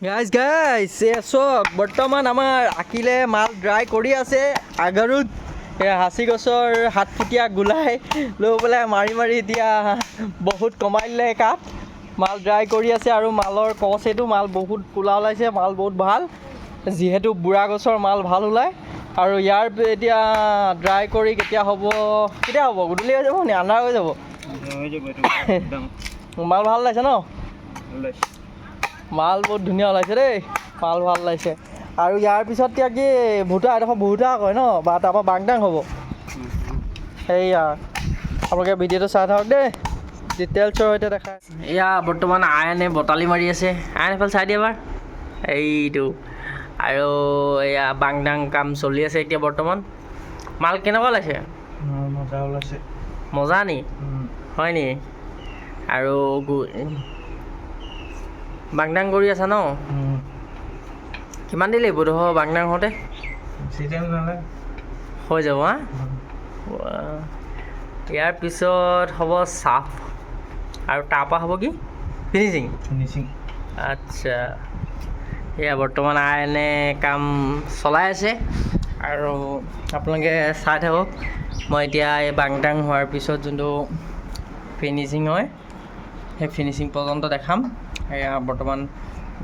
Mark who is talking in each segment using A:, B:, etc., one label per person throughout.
A: Guys চক বৰ্তমান আমাৰ আকিলে মাল ড্ৰাই কৰি আছে আগাৰুত হাঁচি গছৰ 7 ফুটীয়া গোলাই লৈ পেলাই মাৰি এতিয়া বহুত কমাই দিলে কাঠ মাল ড্ৰাই কৰি আছে আৰু মালৰ কছ এইটো মাল বহুত কোলা ওলাইছে মাল বহুত ভাল যিহেতু বুঢ়া গছৰ মাল ভাল ওলায় আৰু ইয়াৰ এতিয়া ড্ৰাই কৰি কেতিয়া হ'ব গধূলি হৈ যাব নে আন্ধাৰ হৈ যাব মাল ভাল ওলাইছে ন মাল বহুত ধুনীয়া ওলাইছে দেই মাল ভাল ওলাইছে আৰু ইয়াৰ পিছত এতিয়া কি ভুটা এডোখৰ বহুতা কয় ন বা তাৰপৰা বাংটাং হ'ব সেয়া আপোনালোকে ভিডিঅ'টো চাই থাকক দেই ডিটেইলছৰ সৈতে দেখাই এয়া বৰ্তমান আইনে বটালি মাৰি আছে আইন এফালে চাই দিয়ে এবাৰ এইটো আৰু এয়া বাংটাং কাম চলি আছে এতিয়া বৰ্তমান মাল কেনেকুৱা ওলাইছে
B: মজা ওলাইছে
A: মজা নি হয় নি আৰু বাংটাং কৰি আছা ন কিমান দেৰি লাগিব ধৰ বাংটাং হওঁতে হৈ যাব হা ইয়াৰ পিছত হ'ব চাফ আৰু তাৰপৰা হ'ব কি ফিনিচিং আচ্ছা এয়া বৰ্তমান আইনে কাম চলাই আছে আৰু আপোনালোকে চাই থাকক মই এতিয়া এই বাংটাং হোৱাৰ পিছত যোনটো ফিনিচিং হয় সেই ফিনিচিং পৰ্যন্ত দেখাম এয়া বৰ্তমান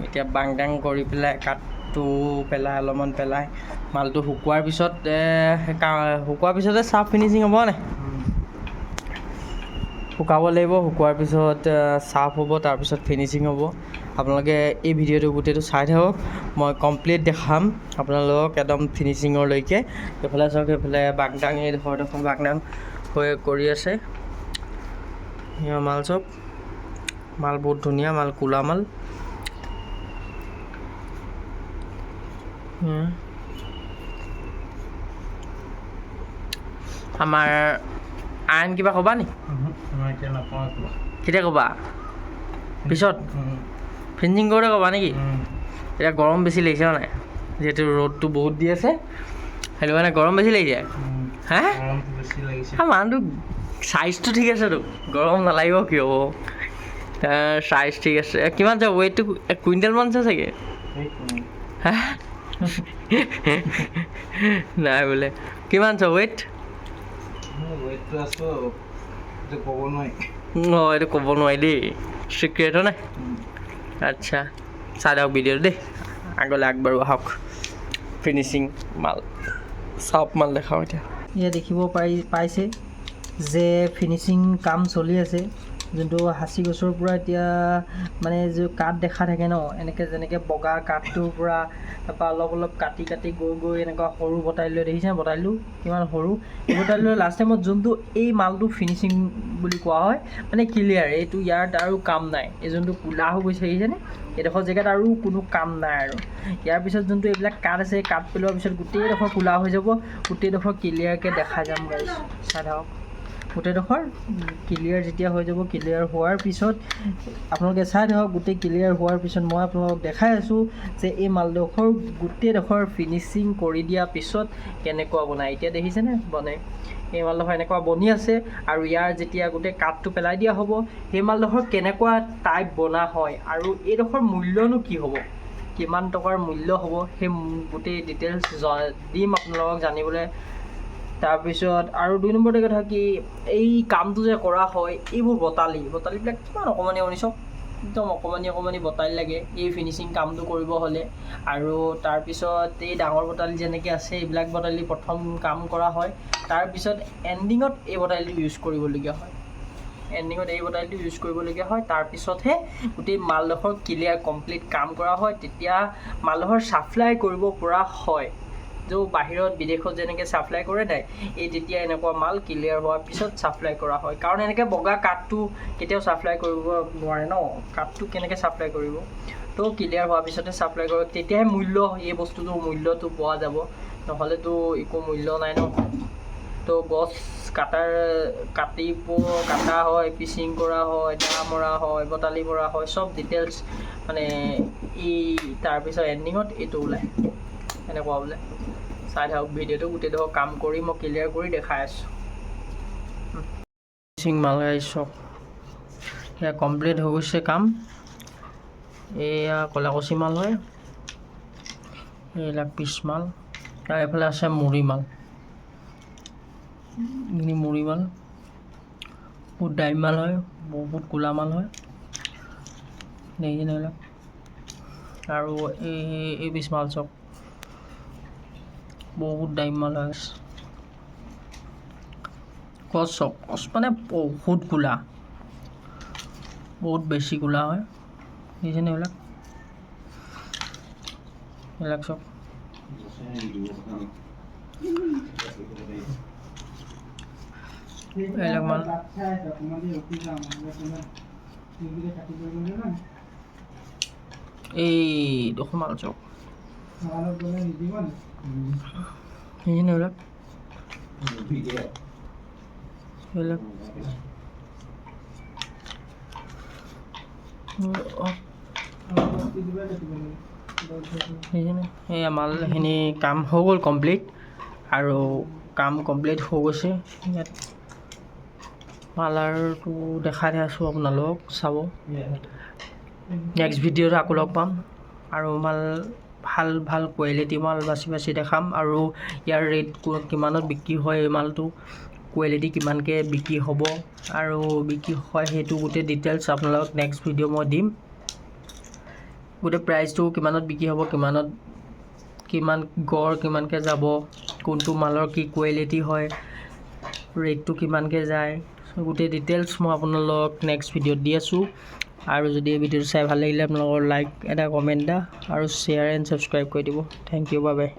A: এতিয়া বাংটাং কৰি পেলাই কাঠটো পেলাই অলপমান পেলাই মালটো শুকোৱাৰ পিছতে চাফ ফিনিচিং হ'ব নাই শুকাব লাগিব শুকোৱাৰ পিছত চাফ হ'ব তাৰপিছত ফিনিচিং হ'ব আপোনালোকে এই ভিডিঅ'টো গোটেইটো চাই থাকক মই কমপ্লিট দেখাম আপোনালোকক একদম ফিনিচিঙৰলৈকে এইফালে চাওক এইফালে বাংটাং এইডোখৰ বাংটাং হৈ কৰি আছে মাল চব মাল বহুত ধুনীয়া মাল কোলা মাল আমাৰ আইন কিবা ক'বা নি কেতিয়া ক'বা পিছত ফিনিচিং কৰোঁতে ক'বা নেকি এতিয়া গৰম বেছি লাগিছে নাই যিহেতু ৰ'দটো বহুত দি আছে সেইটো কাৰণে গৰম বেছি লাগিছে হা মানুহটো চাইজটো ঠিক আছেতো গৰম নালাগিব কিয় চাইজ ঠিক আছে কিমান যাব ৱেইটটো কুইণ্টেলমান আছে চাগে হা নাই বোলে কিমান আছে ৱেইট অঁ এইটো ক'ব নোৱাৰি দেই চিক্ৰেট নাই আচ্ছা চাই দিয়ক ভিডিঅ'টো দেই আগলৈ আগবাঢ়ো আহক ফিনিচিং মাল চাপ মাল দেখাওঁ এতিয়া এয়া দেখিব পাইছে যে ফিনিচিং কাম চলি আছে যোনটো হাঁচি গছৰ পৰা এতিয়া মানে যে কাঠ দেখা থাকে ন এনেকৈ যেনেকৈ বগা কাঠটোৰ পৰা তাৰপৰা অলপ কাটি গৈ এনেকুৱা সৰু বটালি লৈ দেখিছে বটালিটো কিমান সৰু এই বটালি লৈ লাষ্ট টাইমত যোনটো এই মালটো ফিনিচিং বুলি কোৱা হয় মানে ক্লিয়াৰ এইটো ইয়াত আৰু কাম নাই এই যোনটো কোলা হৈ গৈছে দেখিছেনে এইডোখৰ জেগাত আৰু কোনো কাম নাই আৰু ইয়াৰ পিছত যোনটো এইবিলাক কাঠ আছে কাঠ পেলোৱাৰ পিছত গোটেইডোখৰ কোলা হৈ যাব গোটেইডোখৰ ক্লিয়াৰকৈ দেখা যাম গাইছ চাই থাকক গোটেইডোখৰ ক্লিয়াৰ যেতিয়া হৈ যাব ক্লিয়াৰ হোৱাৰ পিছত আপোনালোকে চাই থাকক গোটেই ক্লিয়াৰ হোৱাৰ পিছত মই আপোনালোকক দেখাই আছোঁ যে এই মালডোখৰ গোটেইডোখৰ ফিনিচিং কৰি দিয়াৰ পিছত কেনেকুৱা বনায় এতিয়া দেখিছেনে বনাই এই মালডোখৰ এনেকুৱা বনি আছে আৰু ইয়াৰ যেতিয়া গোটেই কাঠটো পেলাই দিয়া হ'ব সেই মালডোখৰ কেনেকুৱা টাইপ বনা হয় আৰু এইডোখৰ মূল্যনো কি হ'ব কিমান টকাৰ মূল্য হ'ব সেই গোটেই ডিটেইলছ দিম আপোনালোকক জানিবলৈ তাৰপিছত আৰু 2 নম্বৰতে কথা কি এই কামটো যে কৰা হয় এইবোৰ বটালিবিলাক কিমান অকণমানি চব একদম অকণমানি বটালি লাগে এই ফিনিচিং কামটো কৰিব হ'লে আৰু তাৰপিছত এই ডাঙৰ বটালি যেনেকৈ আছে এইবিলাক বটালি প্ৰথম কাম কৰা হয় তাৰপিছত এণ্ডিঙত এই বটালিটো ইউজ কৰিবলগীয়া হয় তাৰপিছতহে গোটেই মালডোখৰ ক্লিয়াৰ কমপ্লিট কাম কৰা হয় তেতিয়া মালডোখৰ ছাপ্লাই কৰিব পৰা হয় जो বাহিৰত বিদেশত যেনেকৈ ছাপ্লাই কৰে নাই এই তেতিয়া এনেকুৱা মাল ক্লিয়াৰ হোৱাৰ পিছত ছাপ্লাই কৰা হয় কাৰণ এনেকৈ বগা কাঠটো কেতিয়াও ছাপ্লাই কৰিব নোৱাৰে ন কাঠটো কেনেকৈ ছাপ্লাই কৰিব তো ক্লিয়াৰ হোৱাৰ পিছতে ছাপ্লাই কৰে তেতিয়াহে মূল্য এই বস্তুটোৰ মূল্যটো পোৱা যাব নহ'লেতো একো মূল্য নাই ন তো গছ কাটা হয় পিচিং কৰা হয় দা মৰা হয় বটালি মৰা হয় চব ডিটেইলছ মানে এই তাৰপিছত এণ্ডিঙত এইটো ওলায় এনেকুৱা বোলে চাই থাকক ভিডিঅ'টো গোটেইডোখৰ কাম কৰি মই ক্লিয়াৰ কৰি দেখাই আছোঁ ফিনিচিং মাল গাইছ চব সেয়া কমপ্লিট হৈ গৈছে কাম এয়া কলাকচি মাল হয়, এইবিলাক পিচ মাল। তাৰ এইফালে আছে মুড়ি মাল, মুড়ি মাল বহুত দামী মাল হয়, বহুত ক'লা মাল হয় দেখিছেনে এইবিলাক। আৰু এই পিচ মাল চাওক, বহুত দামী মাল হয়। কচ চাওক, কচ মানে বহুত ক'লা, বহুত বেছি ক'লা হয় দেখিছেনে এইবিলাক। এইবিলাক চাওক, এইবিলাক মাল এই দেখোন মাল চাওক, দেখিছেনে এইবিলাক। এইবিলাক সেয়া মালখিনি কাম হৈ গ'ল কমপ্লিট, আৰু কাম কমপ্লিট হৈ গৈছে। ইয়াত মালাৰটো দেখাই আছোঁ আপোনালোকক, চাব। নেক্সট ভিডিঅ'ত আকৌ লগ পাম, আৰু মাল ভাল ভাল কোৱালিটি মাল বাছি বাছি দেখাম, আৰু ইয়াৰ ৰেট কিমানত বিক্ৰী হয়, এই মালটো কোৱালিটি কিমানকৈ বিক্ৰী হ'ব আৰু বিক্ৰী হয় সেইটো গোটেই ডিটেইলছ আপোনালোকক নেক্সট ভিডিঅ' মই দিম। গোটেই প্ৰাইচটো কিমানত বিক্ৰী হ'ব, কিমান গড় কিমানকৈ যাব, কোনটো মালৰ কি কোৱালিটি হয়, ৰেটটো কিমানকৈ যায়, গোটেই ডিটেইলছ মই আপোনালোকক নেক্সট ভিডিঅ'ত দি আছোঁ। আৰু যদি এই ভিডিঅ'টো চাই ভাল লাগিলে আপোনালোকৰ লাইক এটা, কমেণ্ট এটা, আৰু শ্বেয়াৰ এণ্ড ছাবস্ক্ৰাইব কৰি দিব। Thank you, bye by.